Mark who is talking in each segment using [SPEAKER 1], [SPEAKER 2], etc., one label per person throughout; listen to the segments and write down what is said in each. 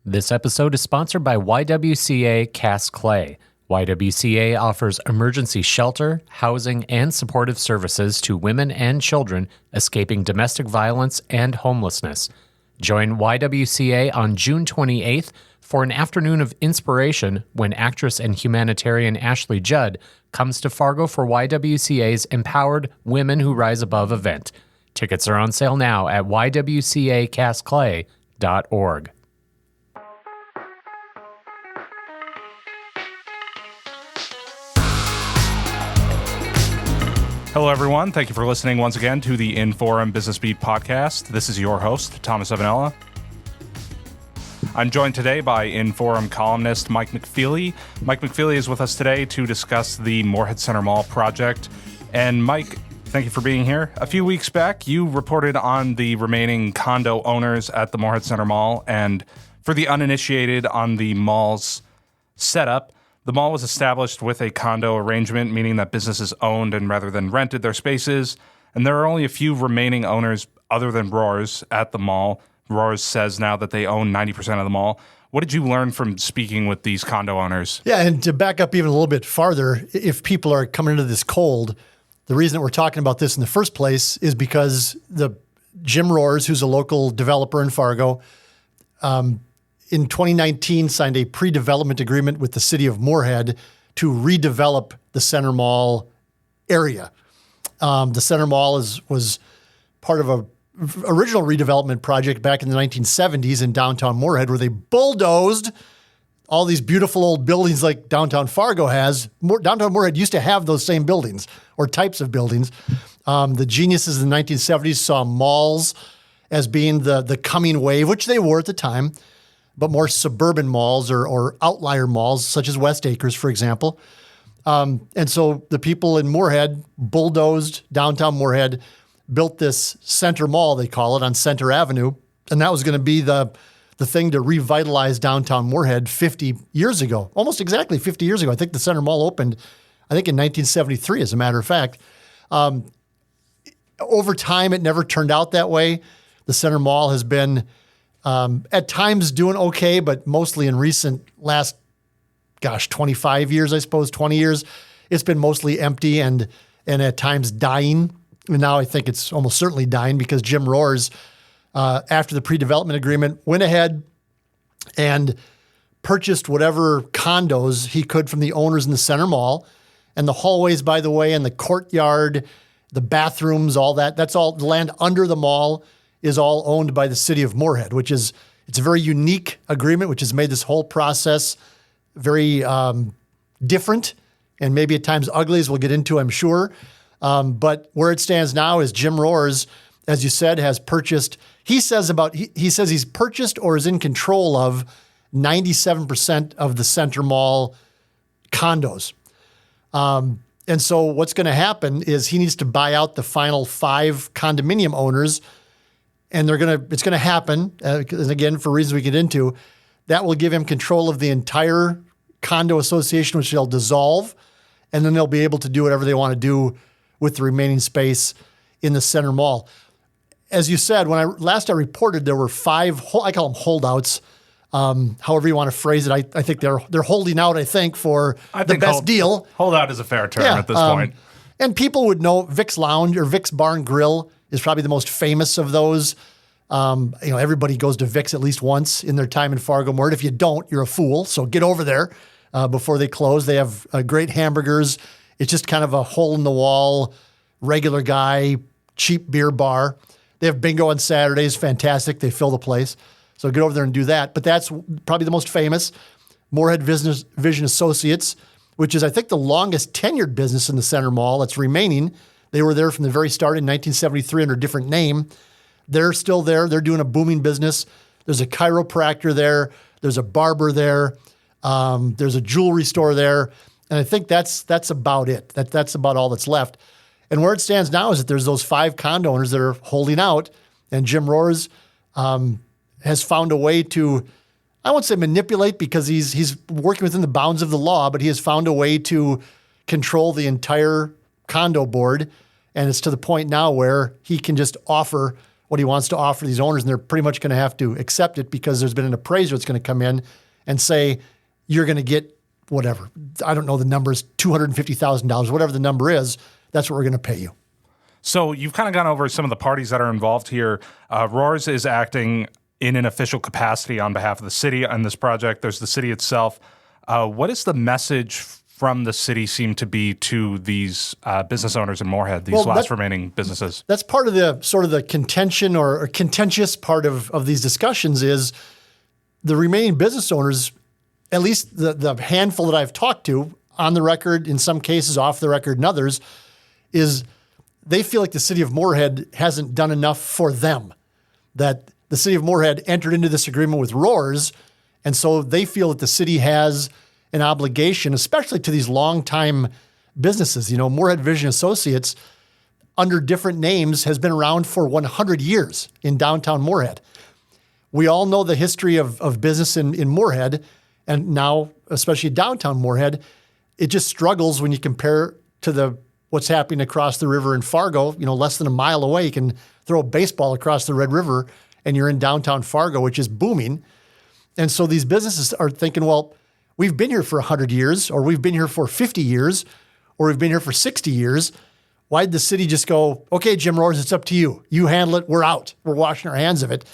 [SPEAKER 1] This episode is sponsored by YWCA Cass Clay. YWCA offers emergency shelter, housing, and supportive services to women and children escaping domestic violence and homelessness. Join YWCA on June 28th for an afternoon of inspiration when actress and humanitarian Ashley Judd comes to Fargo for YWCA's Empowered Women Who Rise Above event. Tickets are on sale now at ywcacassclay.org.
[SPEAKER 2] Hello, everyone. Thank you for listening once again to the InForum Business Beat podcast. This is your host, Thomas Evanella. I'm joined today by InForum columnist Mike McFeely. Mike McFeely is with us today to discuss the Moorhead Center Mall project. And Mike, thank you for being here. A few weeks back, you reported on the remaining condo owners at the Moorhead Center Mall. And for the uninitiated on the mall's setup, the mall was established with a condo arrangement, meaning that businesses owned and rather than rented their spaces. And there are only a few remaining owners other than Roers at the mall. Roers says now that they own 90% of the mall. What did you learn from speaking with these condo owners?
[SPEAKER 3] Yeah, and to back up even a little bit farther, if people are coming into this cold, the reason that we're talking about this in the first place is because the Jim Roers, who's a local developer in Fargo, in 2019 signed a pre-development agreement with the city of Moorhead to redevelop the Center Mall area. The Center Mall was part of a original redevelopment project back in the 1970s in downtown Moorhead, where they bulldozed all these beautiful old buildings like downtown Fargo has. Downtown Moorhead used to have those same buildings or types of buildings. The geniuses in the 1970s saw malls as being the coming wave, which they were at the time, but more suburban malls or outlier malls, such as West Acres, for example. And so the people in Moorhead bulldozed downtown Moorhead, built this Center Mall, they call it, on Center Avenue, and that was going to be the thing to revitalize downtown Moorhead 50 years ago, almost exactly 50 years ago. I think the Center Mall opened, I think in 1973, as a matter of fact. Over time, it never turned out that way. The Center Mall has been at times doing okay, but mostly in recent last, 25 years, I suppose, 20 years, it's been mostly empty and at times dying. And now I think it's almost certainly dying because Jim Roers, after the pre-development agreement, went ahead and purchased whatever condos he could from the owners in the Center Mall. And the hallways, by the way, and the courtyard, the bathrooms, all that, that's all the land under the mall is all owned by the city of Moorhead, it's a very unique agreement, which has made this whole process very different and maybe at times ugly, as we'll get into, I'm sure. But where it stands now is Jim Roers, as you said, has purchased, he says he's purchased or is in control of 97% of the Center Mall condos. And so what's going to happen is he needs to buy out the final 5 condominium owners, and it's going to happen, and again, for reasons we get into, that will give him control of the entire condo association, which they'll dissolve, and then they'll be able to do whatever they want to do with the remaining space in the Center Mall. As you said, when I reported, there were 5, I call them holdouts, however you want to phrase it. I think they're holding out, for the best deal.
[SPEAKER 2] Holdout is a fair term at this point.
[SPEAKER 3] And people would know Vic's Lounge or Vic's Bar and Grill is probably the most famous of those. Everybody goes to Vic's at least once in their time in Fargo Moorhead. If you don't, you're a fool. So get over there before they close. They have great hamburgers. It's just kind of a hole-in-the-wall, regular guy, cheap beer bar. They have bingo on Saturdays. Fantastic. They fill the place. So get over there and do that. But that's probably the most famous. Moorhead Vision Associates, which is, I think, the longest tenured business in the Center Mall that's remaining. They were there from the very start in 1973 under a different name. They're still there. They're doing a booming business. There's a chiropractor there. There's a barber there. There's a jewelry store there. And I think that's about it. That's about all that's left. And where it stands now is that there's those 5 condo owners that are holding out, and Jim Roers has found a way to, I won't say manipulate because he's working within the bounds of the law, but he has found a way to control the entire condo board. And it's to the point now where he can just offer what he wants to offer these owners, and they're pretty much going to have to accept it because there's been an appraiser that's going to come in and say, you're going to get whatever. I don't know the numbers, $250,000, whatever the number is, that's what we're going to pay you.
[SPEAKER 2] So you've kind of gone over some of the parties that are involved here. Roers is acting in an official capacity on behalf of the city on this project. There's the city itself. What is the message from the city seem to be to these business owners in Moorhead, these remaining businesses? That's
[SPEAKER 3] part of the sort of the contention or contentious part of these discussions is the remaining business owners, at least the handful that I've talked to, on the record, in some cases off the record in others, is they feel like the city of Moorhead hasn't done enough for them, that the city of Moorhead entered into this agreement with Roers, and so they feel that the city has an obligation, especially to these longtime businesses. Moorhead Vision Associates, under different names, has been around for 100 years in downtown Moorhead. We all know the history of business in Moorhead, and now, especially downtown Moorhead, it just struggles when you compare to what's happening across the river in Fargo. Less than a mile away, you can throw a baseball across the Red River, and you're in downtown Fargo, which is booming. And so these businesses are thinking, well, we've been here for 100 years, or we've been here for 50 years, or we've been here for 60 years. Why did the city just go, okay, Jim Roers, it's up to you. You handle it. We're out. We're washing our hands of it.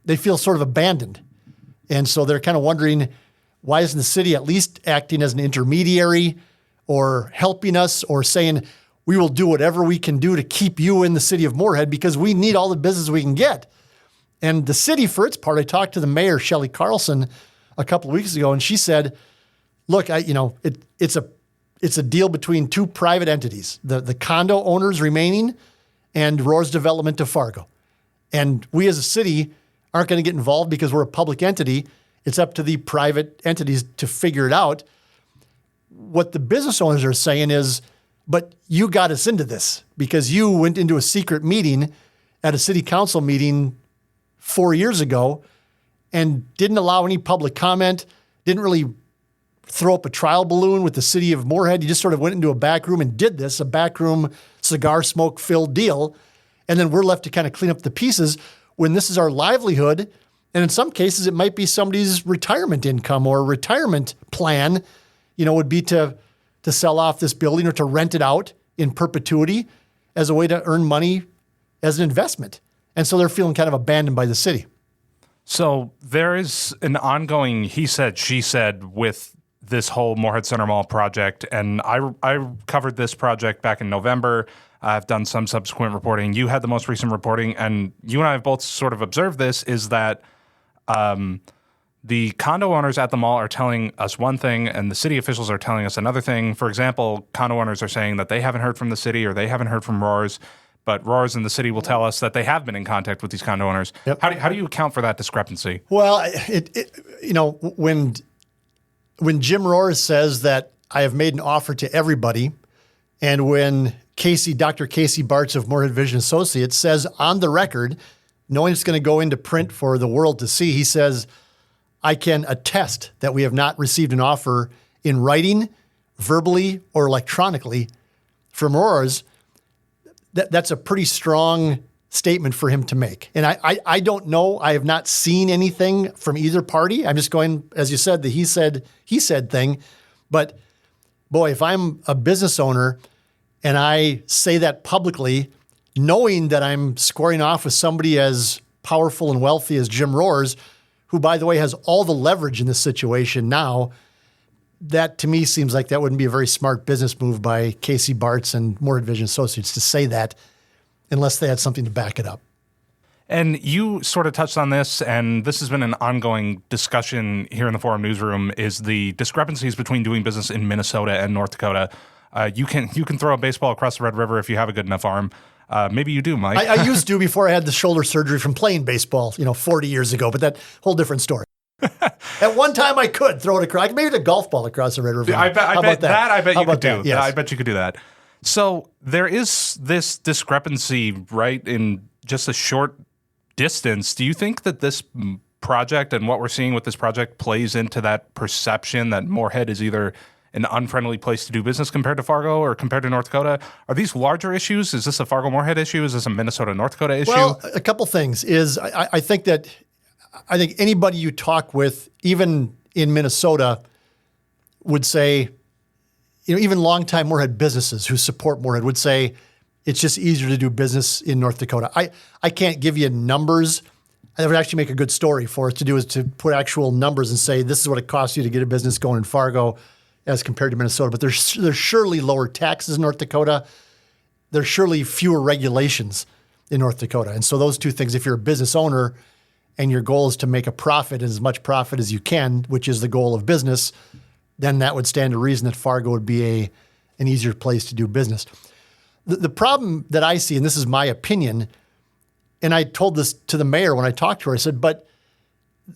[SPEAKER 3] They feel sort of abandoned. And so they're kind of wondering, why isn't the city at least acting as an intermediary or helping us or saying, we will do whatever we can do to keep you in the city of Moorhead because we need all the business we can get. And the city, for its part, I talked to the mayor, Shelley Carlson, a couple of weeks ago, and she said, look, it's a deal between two private entities, the condo owners remaining and Roers Development of Fargo. And we as a city aren't going to get involved because we're a public entity. It's up to the private entities to figure it out. What the business owners are saying is, but you got us into this because you went into a secret meeting at a city council meeting 4 years ago and didn't allow any public comment, didn't really throw up a trial balloon with the city of Moorhead. You just sort of went into a back room and did this, a backroom cigar smoke filled deal. And then we're left to kind of clean up the pieces when this is our livelihood. And in some cases, it might be somebody's retirement income or retirement plan, would be to sell off this building or to rent it out in perpetuity as a way to earn money as an investment. And so they're feeling kind of abandoned by the city.
[SPEAKER 2] So there is an ongoing he said, she said with this whole Moorhead Center Mall project. And I covered this project back in November. I've done some subsequent reporting. You had the most recent reporting, and you and I have both sort of observed this, is that the condo owners at the mall are telling us one thing, and the city officials are telling us another thing. For example, condo owners are saying that they haven't heard from the city or they haven't heard from Roers, but Roers and the city will tell us that they have been in contact with these condo owners. Yep. How do you account for that discrepancy?
[SPEAKER 3] Well, when Jim Roers says that I have made an offer to everybody, and when Dr. Casey Bartz of Moorhead Vision Associates says on the record, knowing it's going to go into print for the world to see, he says, I can attest that we have not received an offer in writing, verbally, or electronically from Roers. That's a pretty strong statement for him to make. And I don't know. I have not seen anything from either party. I'm just going, as you said, the he said thing. But boy, if I'm a business owner and I say that publicly, knowing that I'm squaring off with somebody as powerful and wealthy as Jim Roers, who, by the way, has all the leverage in this situation now, that to me seems like that wouldn't be a very smart business move by Casey Bartz and Moorhead Vision Associates to say that unless they had something to back it up.
[SPEAKER 2] And you sort of touched on this, and this has been an ongoing discussion here in the Forum newsroom, is the discrepancies between doing business in Minnesota and North Dakota. You can throw a baseball across the Red River if you have a good enough arm. Maybe you do, Mike.
[SPEAKER 3] I used to before I had the shoulder surgery from playing baseball, 40 years ago, but that whole different story. At one time I could throw it across, maybe the golf ball across the Red River.
[SPEAKER 2] I bet you could do.
[SPEAKER 3] Yes.
[SPEAKER 2] I bet you could do that. So there is this discrepancy, right, in just a short distance. Do you think that this project and what we're seeing with this project plays into that perception that Moorhead is either an unfriendly place to do business compared to Fargo or compared to North Dakota? Are these larger issues? Is this a Fargo-Moorhead issue? Is this a Minnesota-North Dakota issue?
[SPEAKER 3] Well, a couple things is I think anybody you talk with, even in Minnesota, would say, even longtime Moorhead businesses who support Moorhead would say it's just easier to do business in North Dakota. I can't give you numbers. That would actually make a good story for us to do, is to put actual numbers and say this is what it costs you to get a business going in Fargo as compared to Minnesota. But there's surely lower taxes in North Dakota. There's surely fewer regulations in North Dakota. And so those two things, if you're a business owner and your goal is to make a profit, as much profit as you can, which is the goal of business, then that would stand to reason that Fargo would be an easier place to do business. The problem that I see, and this is my opinion, and I told this to the mayor when I talked to her, I said, but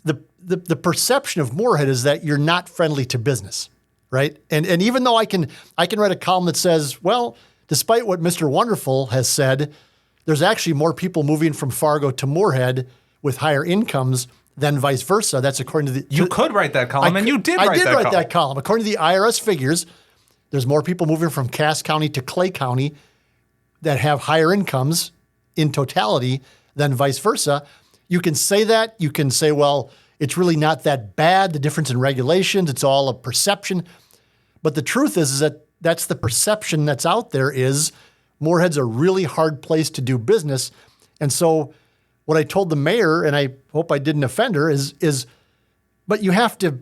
[SPEAKER 3] the perception of Moorhead is that you're not friendly to business, right? And even though I can write a column that says, well, despite what Mr. Wonderful has said, there's actually more people moving from Fargo to Moorhead with higher incomes than vice versa. That's according to the...
[SPEAKER 2] You could write that column, and you did write that column. I did write that column.
[SPEAKER 3] According to the IRS figures, there's more people moving from Cass County to Clay County that have higher incomes in totality than vice versa. You can say that. You can say, well, it's really not that bad, the difference in regulations. It's all a perception. But the truth is that that's the perception that's out there, is Moorhead's a really hard place to do business. And so what I told the mayor, and I hope I didn't offend her, is but you have to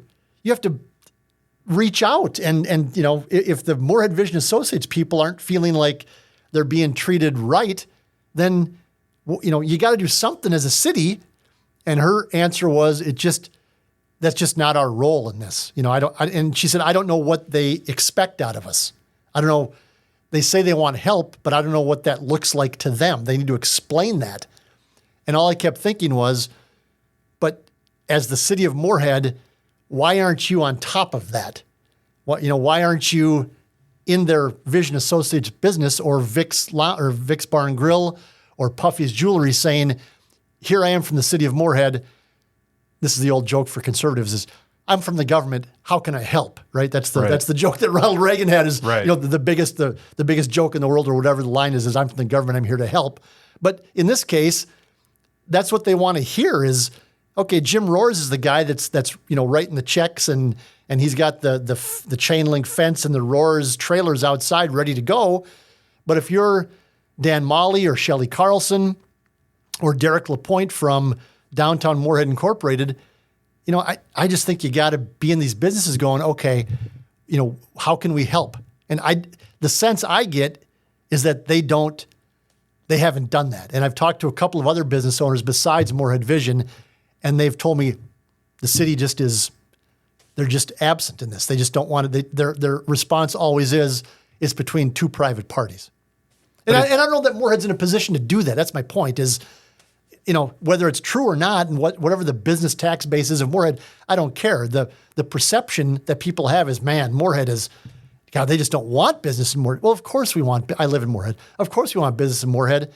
[SPEAKER 3] reach out. And if the Moorhead Vision Associates people aren't feeling like they're being treated right, then you got to do something as a city. And her answer was, that's just not our role in this. And she said, I don't know what they expect out of us. I don't know. They say they want help, but I don't know what that looks like to them. They need to explain that. And all I kept thinking was, but as the city of Moorhead, why aren't you on top of that? Why aren't you in their Vision Associates business, or Vic's Bar and Grill, or Puffy's Jewelry, saying, here I am from the city of Moorhead. This is the old joke for conservatives, is I'm from the government. How can I help? Right? That's the joke that Ronald Reagan had, is
[SPEAKER 2] right.
[SPEAKER 3] The biggest joke in the world, or whatever the line is I'm from the government. I'm here to help. But in this case, that's what they want to hear is, okay, Jim Roers is the guy that's writing the checks, and he's got the chain link fence and the Roers trailers outside ready to go. But if you're Dan Molly or Shelley Carlson or Derek LaPointe from Downtown Moorhead Incorporated, I just think you got to be in these businesses going, okay, how can we help? And the sense I get is that they haven't done that. And I've talked to a couple of other business owners besides Moorhead Vision, and they've told me the city they're just absent in this. They just don't want it. Their response always is, it's between two private parties. And I don't know that Moorhead's in a position to do that. That's my point, is, whether it's true or not, and whatever the business tax base is of Moorhead, I don't care. The perception that people have is, man, Moorhead is, God, they just don't want business in Moorhead. Well, of course I live in Moorhead. Of course we want business in Moorhead.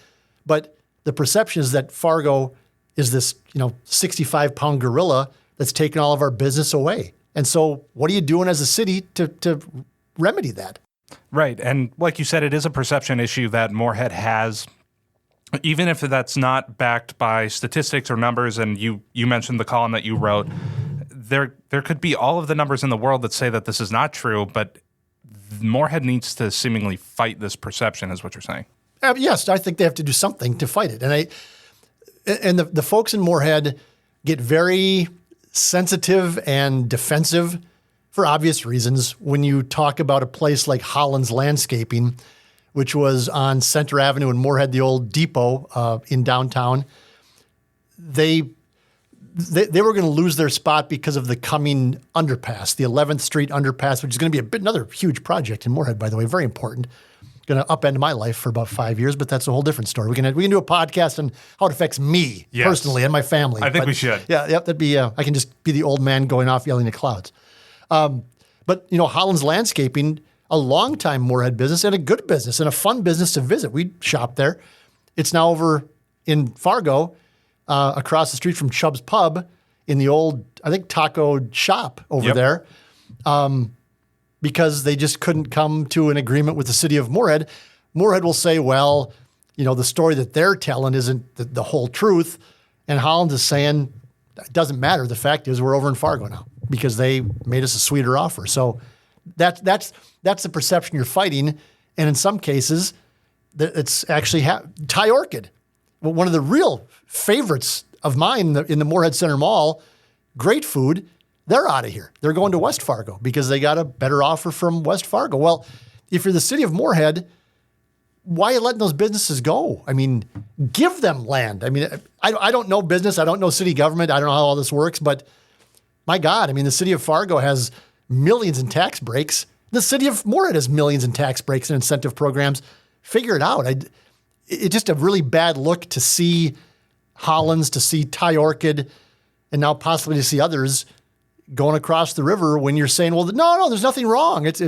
[SPEAKER 3] But the perception is that Fargo is this, 65-pound gorilla that's taking all of our business away. And so what are you doing as a city to remedy that?
[SPEAKER 2] Right. And like you said, it is a perception issue that Moorhead has, even if that's not backed by statistics or numbers. And you mentioned the column that you wrote. There could be all of the numbers in the world that say that this is not true, but Moorhead needs to seemingly fight this perception, is what you're saying.
[SPEAKER 3] Yes, I think they have to do something to fight it. And the folks in Moorhead get very sensitive and defensive for obvious reasons when you talk about a place like Holland's Landscaping, which was on Center Avenue in Moorhead, the old depot in downtown. They were going to lose their spot because of the coming underpass, the 11th Street underpass, which is going to be another huge project in Moorhead, by the way, very important. Going to upend my life for about 5 years, but that's a whole different story. We can do a podcast on how it affects me personally and my family.
[SPEAKER 2] I think we should.
[SPEAKER 3] Yeah, that'd be. I can just be the old man going off yelling at clouds. But Holland's Landscaping, a long-time Moorhead business and a good business and a fun business to visit. We shop there. It's now over in Fargo, across the street from Chubb's Pub in the old, I think, taco shop over there. because they just couldn't come to an agreement with the city of Moorhead. Moorhead will say, well, the story that they're telling isn't the whole truth. And Holland is saying, it doesn't matter. The fact is we're over in Fargo now because they made us a sweeter offer. So that's the perception you're fighting. And in some cases, it's actually Thai Orchid, one of the real favorites of mine in the Moorhead Center Mall, great food. They're out of here. They're going to West Fargo because they got a better offer from West Fargo. Well, if you're the city of Moorhead, why are you letting those businesses go? I mean, give them land. I mean, I don't know business. I don't know city government. I don't know how all this works. But my God, I mean, the city of Fargo has millions in tax breaks. The city of Moorhead has millions in tax breaks and incentive programs. Figure it out. It's just a really bad look to see Hollands, to see Thai Orchid, and now possibly to see others going across the river when you're saying, well, no, there's nothing wrong. It's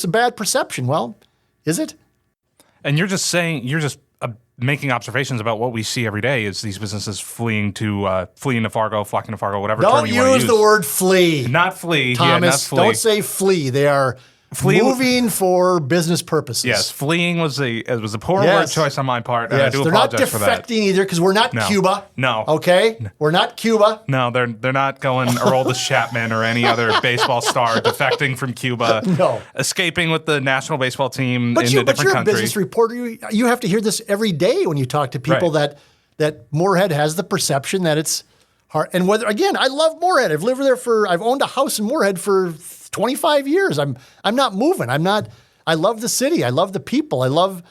[SPEAKER 3] a bad perception. Well, is it?
[SPEAKER 2] And you're just making observations about what we see every day is these businesses fleeing to Fargo, flocking to Fargo, whatever term you want to use.
[SPEAKER 3] Don't use the word flee.
[SPEAKER 2] Not flee.
[SPEAKER 3] Thomas,
[SPEAKER 2] not flee.
[SPEAKER 3] Don't say flee. They are moving for business purposes.
[SPEAKER 2] Yes, fleeing was a poor word choice on my part, and I do apologize for that.
[SPEAKER 3] They're not defecting either because we're not Cuba.
[SPEAKER 2] No.
[SPEAKER 3] Okay? We're not Cuba.
[SPEAKER 2] No, they're not going Aroldis Chapman or any other baseball star defecting from Cuba.
[SPEAKER 3] No.
[SPEAKER 2] Escaping with the national baseball team in a different country.
[SPEAKER 3] But you're a business reporter. You have to hear this every day when you talk to people that Moorhead has the perception that it's hard. And I love Moorhead. I've owned a house in Moorhead for 25 years. I'm not moving. I love the city. I love the people. I love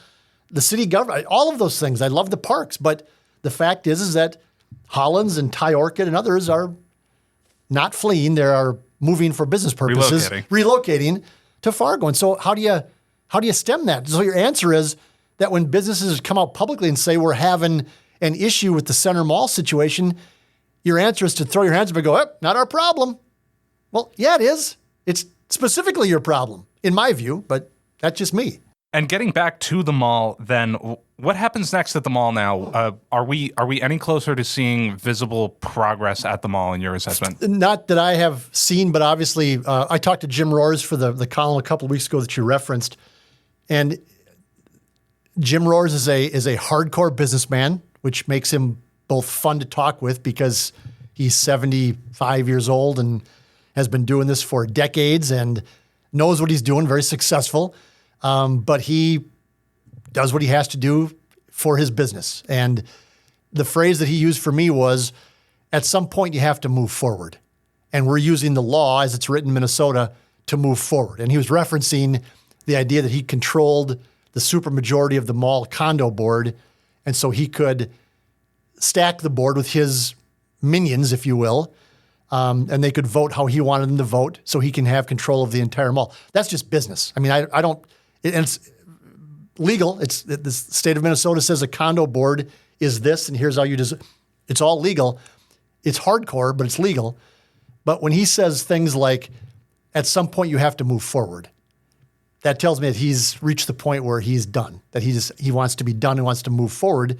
[SPEAKER 3] the city government. All of those things. I love the parks. But the fact is that Hollands and Thai Orchid and others are not fleeing. They are moving for business purposes, relocating to Fargo. And so how do you stem that? So your answer is that when businesses come out publicly and say we're having an issue with the Center Mall situation, your answer is to throw your hands up and go, not our problem. Well, yeah, it is. It's specifically your problem, in my view, but that's just me.
[SPEAKER 2] And getting back to the mall, then, what happens next at the mall now? Are we any closer to seeing visible progress at the mall in your assessment?
[SPEAKER 3] Not that I have seen, but obviously, I talked to Jim Roers for the column a couple of weeks ago that you referenced, and Jim Roers is a hardcore businessman, which makes him both fun to talk with because he's 75 years old and has been doing this for decades and knows what he's doing, very successful. But he does what he has to do for his business. And the phrase that he used for me was, at some point you have to move forward. And we're using the law as it's written in Minnesota to move forward. And he was referencing the idea that he controlled the supermajority of the mall condo board. And so he could stack the board with his minions, if you will, and they could vote how he wanted them to vote so he can have control of the entire mall. That's just business. I mean, I don't, and it's legal. The state of Minnesota says a condo board is this, and here's how you just, it's all legal. It's hardcore, but it's legal. But when he says things like, at some point you have to move forward, that tells me that he's reached the point where he's done, that he wants to be done and wants to move forward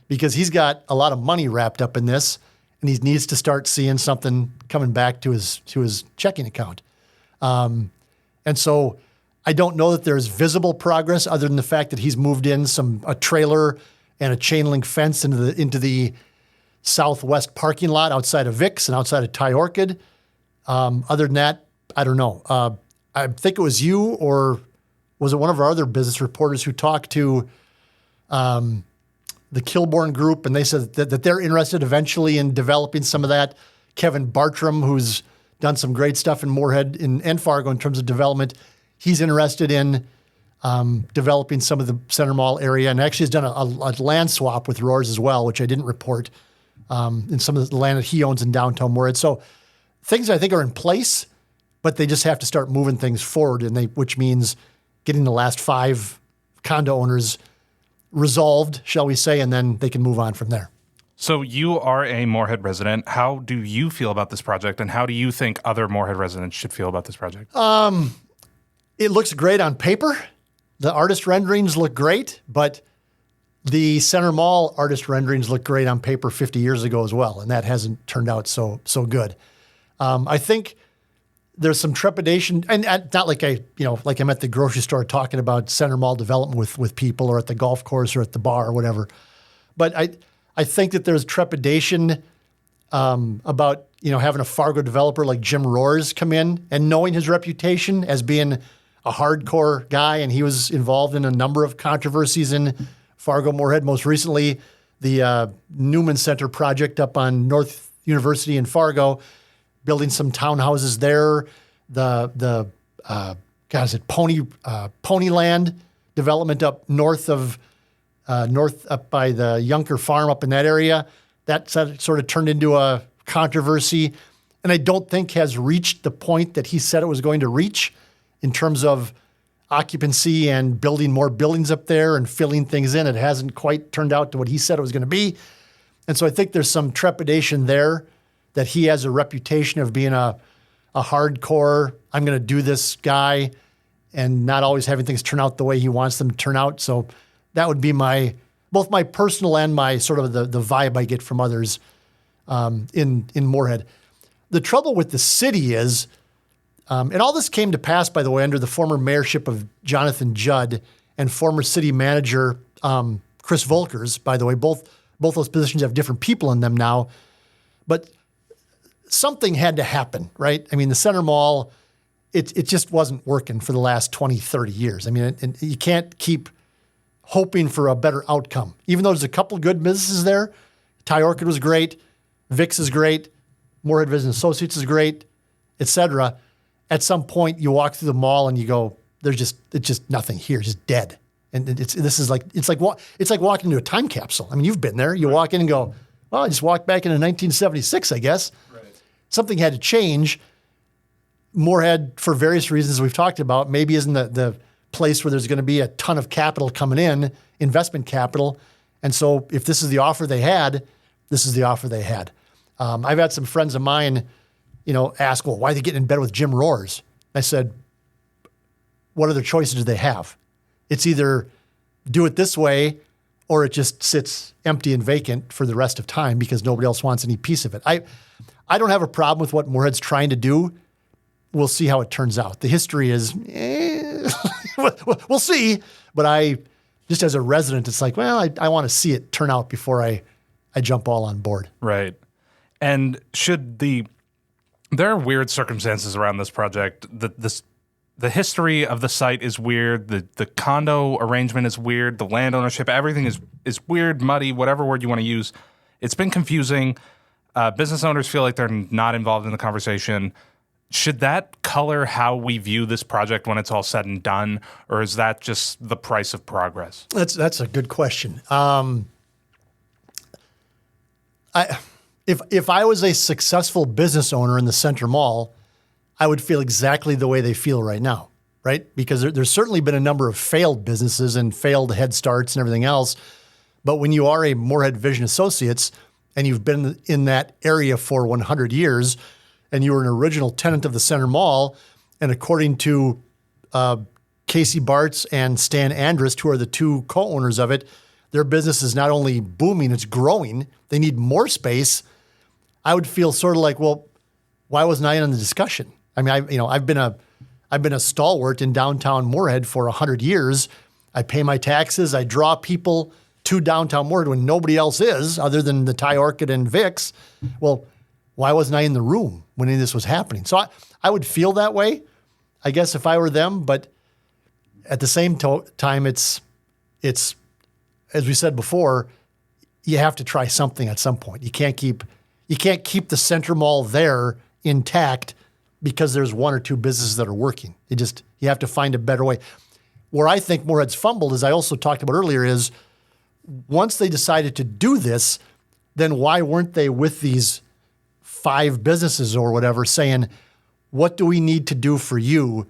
[SPEAKER 3] because he's got a lot of money wrapped up in this. And he needs to start seeing something coming back to his checking account. And so I don't know that there's visible progress other than the fact that he's moved in a trailer and a chain link fence into the southwest parking lot outside of Vic's and outside of Thai Orchid. Other than that, I don't know. I think it was you or was it one of our other business reporters who talked to the Kilbourne Group, and they said that they're interested eventually in developing some of that. Kevin Bartram, who's done some great stuff in Moorhead and Fargo in terms of development, he's interested in developing some of the Center Mall area, and actually has done a land swap with Roers as well, which I didn't report, in some of the land that he owns in downtown Moorhead. So things I think are in place, but they just have to start moving things forward, which means getting the last 5 condo owners resolved, shall we say, and then they can move on from there.
[SPEAKER 2] So you are a Moorhead resident. How do you feel about this project, and how do you think other Moorhead residents should feel about this project?
[SPEAKER 3] It looks great on paper. The artist renderings look great, but the Center Mall artist renderings looked great on paper 50 years ago as well, and that hasn't turned out so good. I think there's some trepidation, and not like like I'm at the grocery store talking about Center Mall development with people, or at the golf course, or at the bar, or whatever. But I think that there's trepidation about having a Fargo developer like Jim Roers come in, and knowing his reputation as being a hardcore guy, and he was involved in a number of controversies in Fargo Moorhead. Most recently, the Newman Center project up on North University in Fargo, building some townhouses there. The Ponyland development up north up by the Yunker Farm up in that area. That sort of turned into a controversy, and I don't think has reached the point that he said it was going to reach in terms of occupancy and building more buildings up there and filling things in. It hasn't quite turned out to what he said it was going to be. And so I think there's some trepidation there that he has a reputation of being a hardcore, I'm going to do this guy, and not always having things turn out the way he wants them to turn out. So that would be both my personal and my sort of the vibe I get from others in Moorhead. The trouble with the city is, and all this came to pass, by the way, under the former mayorship of Jonathan Judd and former city manager Chris Volkers. By the way, both those positions have different people in them now. But something had to happen, right? I mean, the Center Mall, it just wasn't working for the last 20, 30 years. I mean, and you can't keep hoping for a better outcome. Even though there's a couple good businesses there, Thai Orchid was great, Vic's is great, Moorhead Business Associates is great, et cetera. At some point, you walk through the mall and you go, it's just nothing here, it's just dead. And it's like walking into a time capsule. I mean, you've been there. You walk in and go, well, I just walked back into 1976, I guess. Right. Something had to change. Moorhead, for various reasons we've talked about, maybe isn't the place where there's going to be a ton of capital coming in, investment capital. And so if this is the offer they had, this is the offer they had. I've had some friends of mine, ask, well, why are they getting in bed with Jim Roers? I said, what other choices do they have? It's either do it this way or it just sits empty and vacant for the rest of time because nobody else wants any piece of it. I don't have a problem with what Moorhead's trying to do. We'll see how it turns out. The history is, we'll see. But just as a resident, it's like, well, I want to see it turn out before I jump all on board.
[SPEAKER 2] Right. And there are weird circumstances around this project. The history of the site is weird. The condo arrangement is weird. The land ownership, everything is weird, muddy, whatever word you want to use. It's been confusing. Business owners feel like they're not involved in the conversation. Should that color how we view this project when it's all said and done, or is that just the price of progress?
[SPEAKER 3] That's a good question. If I was a successful business owner in the Center Mall, I would feel exactly the way they feel right now, right? Because there's certainly been a number of failed businesses and failed head starts and everything else. But when you are a Moorhead Vision Associates and you've been in that area for 100 years and you were an original tenant of the Center Mall, and according to Casey Bartz and Stan Andrist, who are the two co-owners of it, their business is not only booming, it's growing. They need more space. I would feel sort of like, well, why wasn't I in the discussion? I mean, I've been a stalwart in downtown Moorhead for 100 years. I pay my taxes. I draw people to downtown Moorhead when nobody else is, other than the Thai Orchid and Vic's. Well, why wasn't I in the room when any of this was happening? So I would feel that way, I guess, if I were them. But at the same time, it's as we said before, you have to try something at some point. You can't keep the Center Mall there intact because there's one or two businesses that are working. You have to find a better way. Where I think Moorhead's fumbled, as I also talked about earlier, is once they decided to do this, then why weren't they with these 5 businesses or whatever saying, what do we need to do for you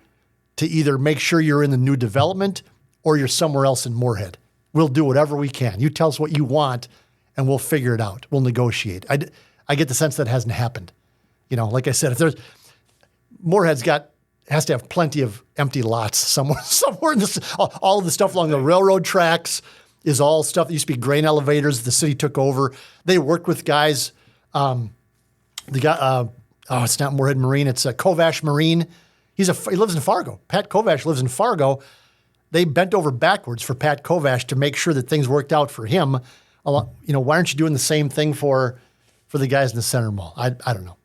[SPEAKER 3] to either make sure you're in the new development or you're somewhere else in Moorhead? We'll do whatever we can. You tell us what you want and we'll figure it out. We'll negotiate. I get the sense that hasn't happened. Like I said, Moorhead's has to have plenty of empty lots somewhere in this. All of the stuff along the railroad tracks is all stuff that used to be grain elevators the city took over. They worked with guys. it's not Moorhead Marine. It's Kovash Marine. He lives in Fargo. Pat Kovash lives in Fargo. They bent over backwards for Pat Kovash to make sure that things worked out for him. Why aren't you doing the same thing for the guys in the Center Mall? I don't know.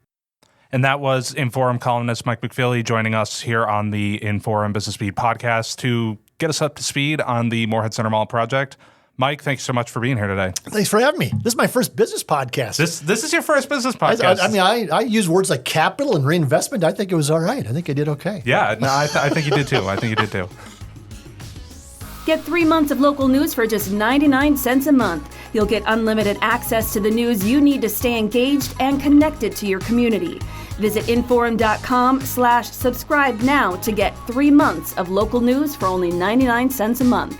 [SPEAKER 2] And that was InForum columnist Mike McFeely joining us here on the InForum Business Beat podcast to get us up to speed on the Moorhead Center Mall project. Mike, thanks so much for being here today.
[SPEAKER 3] Thanks for having me. This is my first business podcast.
[SPEAKER 2] This is your first business podcast.
[SPEAKER 3] I use words like capital and reinvestment. I think it was all right. I think I did okay.
[SPEAKER 2] Yeah, no, I think you did too.
[SPEAKER 4] Get 3 months of local news for just 99 cents a month. You'll get unlimited access to the news you need to stay engaged and connected to your community. Visit inforum.com/subscribe now to get 3 months of local news for only 99 cents a month.